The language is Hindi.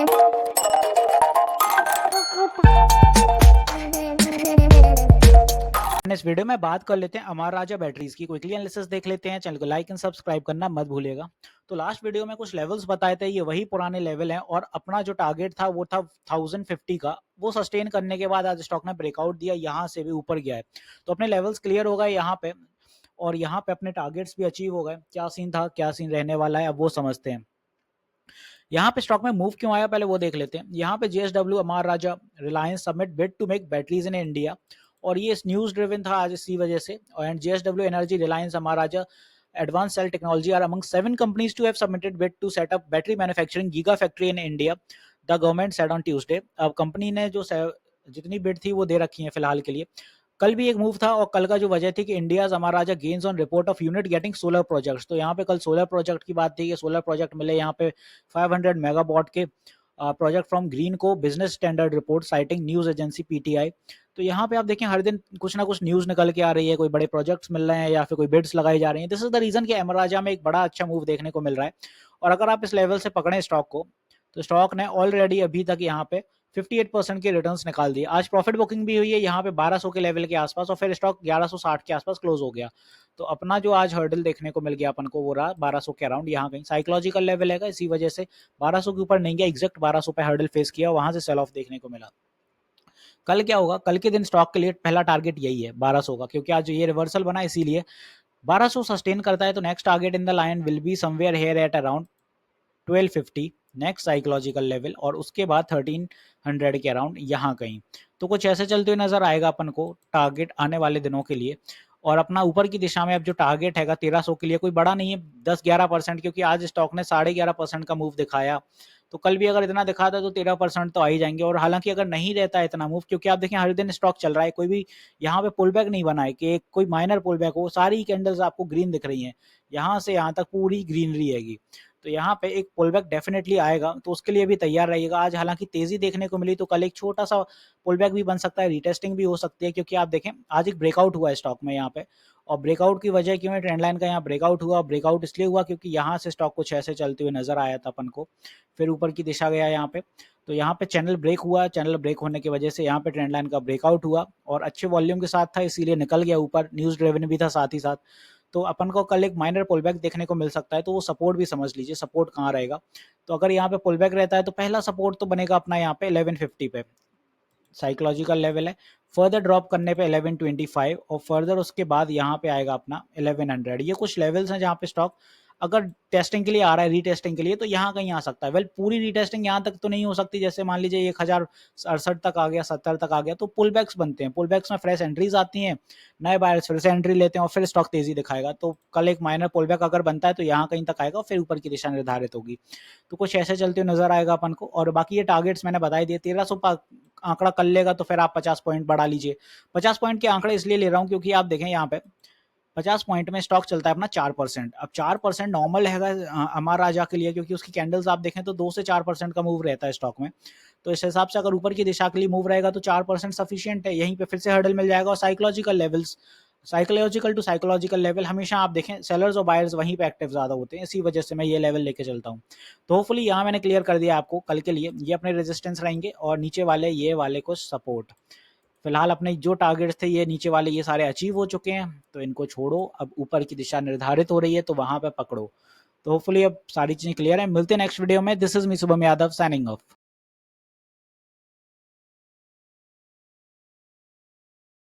इस वीडियो में बात कर लेते हैं अमर राजा बैटरीज की। क्विकली एनालिसिस देख लेते हैं। चैनल को लाइक एंड सब्सक्राइब करना मत भूलिएगा। तो लास्ट वीडियो में कुछ लेवल्स बताए थे, ये वही पुराने लेवल हैं और अपना जो टारगेट था वो था 1050 का। वो सस्टेन करने के बाद आज स्टॉक ने ब्रेकआउट दिया, यहाँ से भी ऊपर गया है। तो अपने लेवल्स क्लियर हो गए यहाँ पे और यहाँ पे अपने टारगेट्स भी अचीव हो गए। क्या सीन था, क्या सीन रहने वाला है, अब वो समझते हैं। यहाँ पे स्टॉक में मूव क्यों आया पहले वो देख लेते हैं। यहाँ पे JSW, Amara Raja, Reliance submit bid to make batteries in India और ये न्यूज ड्रिवन था आज इसी वजह से। And JSW energy, Reliance, Amara Raja, advanced cell technology are among 7 companies to have submitted bid to set up battery manufacturing gigafactory in India, the government said on Tuesday। अब कंपनी ने जो जितनी बिड थी वो दे रखी है फिलहाल के लिए। कल भी एक मूव था और कल का जो वजह थी कि India Amar Raja gains on report of unit getting solar projects. तो यहाँ पे कल सोलर प्रोजेक्ट की बात थी कि सोलर प्रोजेक्ट मिले यहाँ पे 500 मेगावाट के प्रोजेक्ट फ्रॉम ग्रीन को business standard report citing news agency PTI. तो यहाँ पे आप देखें हर दिन कुछ ना कुछ न्यूज निकल के आ रही है, कोई बड़े प्रोजेक्ट्स मिल रहे हैं या फिर कोई बिड्स लगाई जा रही हैं। दिस इज द रीजन कि अमर राजा में एक बड़ा अच्छा मूव देखने को मिल रहा है। और अगर आप इस लेवल से पकड़े स्टॉक को तो स्टॉक ने ऑलरेडी अभी तक यहाँ पे 58% के रिटर्न्स निकाल दिए। आज प्रॉफिट बुकिंग भी हुई है यहाँ पे 1200 के लेवल के आसपास और फिर स्टॉक 1160 के आसपास क्लोज हो गया। तो अपना जो आज हर्डल देखने को मिल गया अपन को वो रहा 1200 के अराउंड। यहाँ कहीं साइकोलॉजिकल लेवल है, इसी वजह से 1200 के ऊपर नहीं गया, एग्जैक्ट 1200 पे हर्डल फेस किया, वहां से सेल ऑफ देखने को मिला। कल क्या होगा, कल के दिन स्टॉक के लिए पहला टारगेट यही है 1200 का, क्योंकि आज ये रिवर्सल बना इसीलिए 1200 सस्टेन करता है तो next target in the line will be somewhere here at around 1250 next psychological level और उसके बाद 1300 के अराउंड यहाँ कहीं। तो कुछ ऐसे चलते हुए नजर आएगा अपन को टारगेट आने वाले दिनों के लिए। और अपना ऊपर की दिशा में अब जो टारगेट हैगा 1300 के लिए कोई बड़ा नहीं है, 10-11%, क्योंकि आज स्टॉक ने 11.5% का मूव दिखाया। तो कल भी अगर इतना दिखाता तो 13% तो आ ही जाएंगे। और हालांकि अगर नहीं रहता है इतना मूव, क्योंकि आप देखें हर दिन स्टॉक चल रहा है, कोई भी यहाँ पे पुल बैक नहीं बना है कि कोई माइनर पुल बैक हो, सारी कैंडल्स आपको ग्रीन दिख रही हैं, यहाँ से यहाँ तक पूरी ग्रीनरी हैगी। तो यहाँ पे एक पुल बैक डेफिनेटली आएगा, तो उसके लिए भी तैयार रहिएगा। आज हालांकि तेजी देखने को मिली तो कल एक छोटा सा पुल बैक भी बन सकता है, रीटेस्टिंग भी हो सकती है, क्योंकि आप देखें आज एक ब्रेकआउट हुआ है स्टॉक में यहाँ पे। और ब्रेकआउट की वजह क्यों है, ट्रेंड लाइन का यहाँ ब्रेकआउट हुआ। ब्रेकआउट इसलिए हुआ क्योंकि यहाँ से स्टॉक कुछ ऐसे चलते हुए नजर आया था अपन को, फिर ऊपर की दिशा गया यहाँ पे। तो यहाँ पे चैनल ब्रेक हुआ, चैनल ब्रेक होने की वजह से यहाँ पे ट्रेंड लाइन का ब्रेकआउट हुआ और अच्छे वॉल्यूम के साथ था, इसीलिए निकल गया ऊपर। न्यूज ड्रिवन भी था साथ ही साथ। तो अपन को कल एक माइनर पुल बैक देखने को मिल सकता है, तो वो सपोर्ट भी समझ लीजिए सपोर्ट कहाँ रहेगा। तो अगर यहाँ पे पुल बैक रहता है तो पहला सपोर्ट तो बनेगा अपना यहाँ पे 1150 पे, साइकोलॉजिकल लेवल है। फर्दर ड्रॉप करने पे 1125 और फर्दर उसके बाद यहाँ पे आएगा अपना 1100। ये कुछ लेवल्स हैं जहाँ पे स्टॉक अगर टेस्टिंग के लिए आ रहा है, रीटेस्टिंग के लिए, तो यहाँ कहीं आ सकता है। वेल पूरी रीटेस्टिंग यहाँ तक तो नहीं हो सकती, जैसे मान लीजिए 1068 तक आ गया, 70 तक आ गया, तो पुल बैक्स बनते हैं। पुल बैक्स में फ्रेश एंट्रीज आती हैं, नए बायर्स फिर से एंट्री लेते हैं और फिर स्टॉक तेजी दिखाएगा। तो कल एक माइनर पुल बैक अगर बनता है तो यहाँ कहीं तक आएगा, फिर ऊपर की दिशा निर्धारित होगी। तो कुछ ऐसे चलते हुए नजर आएगा अपन को। और बाकी ये टारगेट्स मैंने बता दिए। 1300 आंकड़ा कर लेगा तो फिर आप 50 पॉइंट बढ़ा लीजिए। 50 पॉइंट के आंकड़े इसलिए ले रहा हूँ क्योंकि आप देखें यहाँ पे 50 पॉइंट में स्टॉक चलता है अपना 4%। अब 4% नॉर्मल है अमर राजा के लिए, क्योंकि उसकी कैंडल्स आप देखें तो 2 से 4% का मूव रहता है स्टॉक में। तो इस हिसाब से अगर ऊपर की दिशा के लिए मूव रहेगा तो 4% सफिशिएंट है। यहीं पे फिर से हर्डल मिल जाएगा। और psychological levels, psychological to psychological level हमेशा आप देखें सेलर्स और बायर्स वहीं पे एक्टिव ज्यादा होते हैं, इसी वजह से मैं ये लेवल लेके चलता हूँ। तो होपफुली यहाँ मैंने क्लियर कर दिया आपको कल के लिए। ये अपने रेजिस्टेंस रहेंगे और नीचे वाले ये वाले को सपोर्ट। फिलहाल अपने जो टारगेट्स थे ये नीचे वाले ये सारे अचीव हो चुके हैं, तो इनको छोड़ो, अब ऊपर की दिशा निर्धारित हो रही है तो वहां पे पकड़ो। तो होपफुली अब सारी चीजें क्लियर है। मिलते हैं नेक्स्ट वीडियो में। This is me Shubham Yadav signing off.